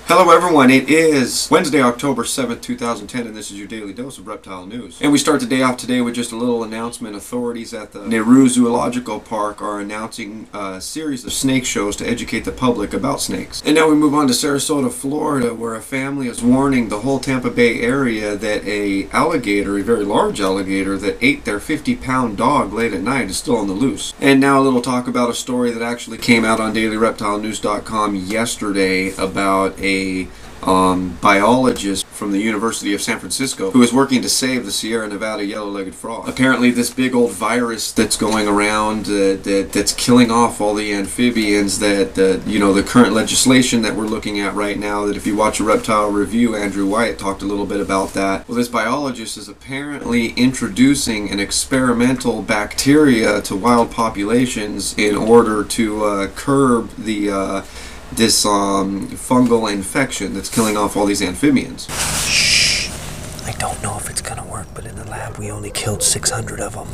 Hello everyone, it is Wednesday, October 7th, 2010, and this is your daily dose of reptile news. And we start the day off today with just a little announcement. Authorities at the Nehru Zoological Park are announcing a series of snake shows to educate the public about snakes. And now we move on to Sarasota, Florida, where a family is warning the whole Tampa Bay area that a very large alligator that ate their 50-pound dog late at night is still on the loose. And now a little talk about a story that actually came out on DailyReptileNews.com yesterday about a biologist from the University of San Francisco who is working to save the Sierra Nevada yellow-legged frog. Apparently this big old virus that's going around that's killing off all the amphibians, the current legislation that we're looking at right now, that if you watch a reptile review, Andrew White talked a little bit about that. Well, this biologist is apparently introducing an experimental bacteria to wild populations in order to curb this fungal infection that's killing off all these amphibians. Shh! I don't know if it's gonna work, but in the lab we only killed 600 of them.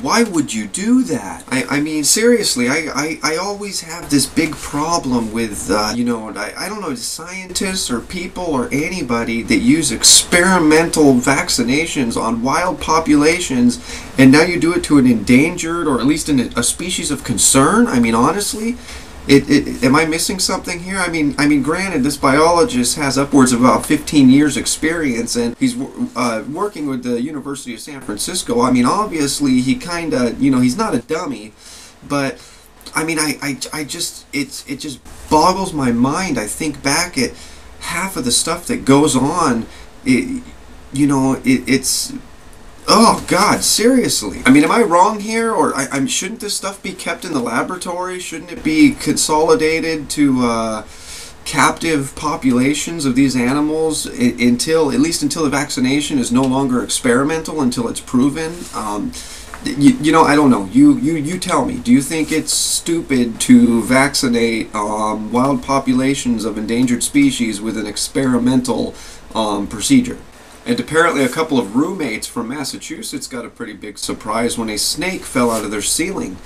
Why would you do that? I mean, seriously, I always have this big problem with, I don't know, scientists or people or anybody that use experimental vaccinations on wild populations, and now you do it to an endangered, or at least in a species of concern. I mean, honestly, am I missing something here? I mean, granted, this biologist has upwards of about 15 years experience, and he's working with the University of San Francisco. I mean, obviously, he kind of, he's not a dummy, but I mean, it just boggles my mind. I think back at half of the stuff that goes on. It's oh God, seriously. I mean, am I wrong here? Or shouldn't this stuff be kept in the laboratory? Shouldn't it be consolidated to captive populations of these animals at least until the vaccination is no longer experimental, until it's proven? I don't know. You tell me. Do you think it's stupid to vaccinate wild populations of endangered species with an experimental procedure? And apparently a couple of roommates from Massachusetts got a pretty big surprise when a snake fell out of their ceiling.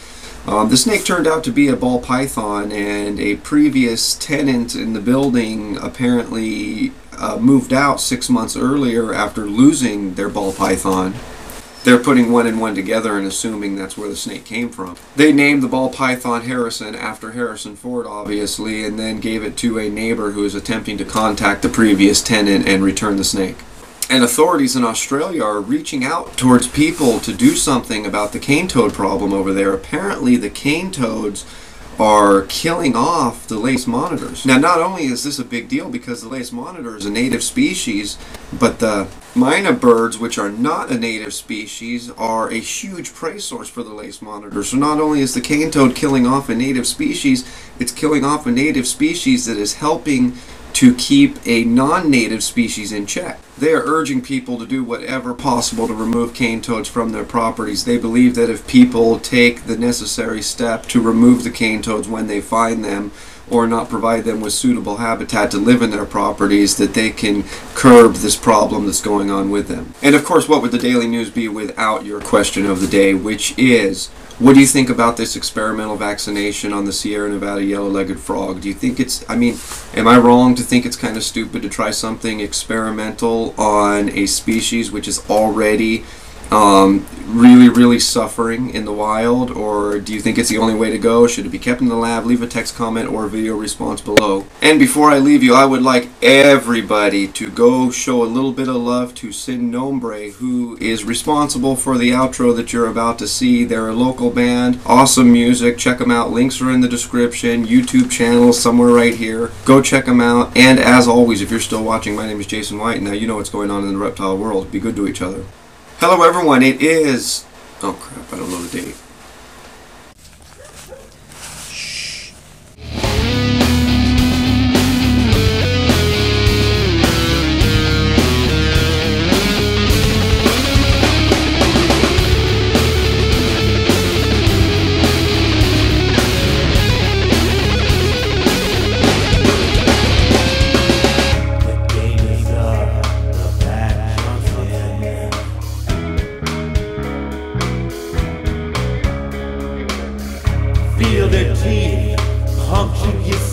The snake turned out to be a ball python, and a previous tenant in the building apparently moved out 6 months earlier after losing their ball python. They're putting one and one together and assuming that's where the snake came from. They named the ball python Harrison after Harrison Ford, obviously, and then gave it to a neighbor who was attempting to contact the previous tenant and return the snake. And authorities in Australia are reaching out towards people to do something about the cane toad problem over there. Apparently the cane toads are killing off the lace monitors. Now, not only is this a big deal because the lace monitor is a native species, but the myna birds, which are not a native species, are a huge prey source for the lace monitor. So not only is the cane toad killing off a native species, it's killing off a native species that is helping to keep a non-native species in check. They are urging people to do whatever possible to remove cane toads from their properties. They believe that if people take the necessary step to remove the cane toads when they find them, or not provide them with suitable habitat to live in their properties, that they can curb this problem that's going on with them. And of course, what would the daily news be without your question of the day, which is, what do you think about this experimental vaccination on the Sierra Nevada yellow-legged frog? Do you think am I wrong to think it's kind of stupid to try something experimental on a species which is already really suffering in the wild? Or do you think it's the only way to go? Should it be kept in the lab? Leave a text comment or a video response below. And before I leave you, I would like everybody to go show a little bit of love to Sin Nombre, who is responsible for the outro that you're about to see. They're a local band, awesome music. Check them out. Links are in the description. YouTube channel somewhere right here. Go check them out. And as always, if you're still watching, my name is Jason White. Now you know what's going on in the reptile world. Be good to each other. Hello everyone, it is... oh crap, I don't know the date. Feel the teeth puncture your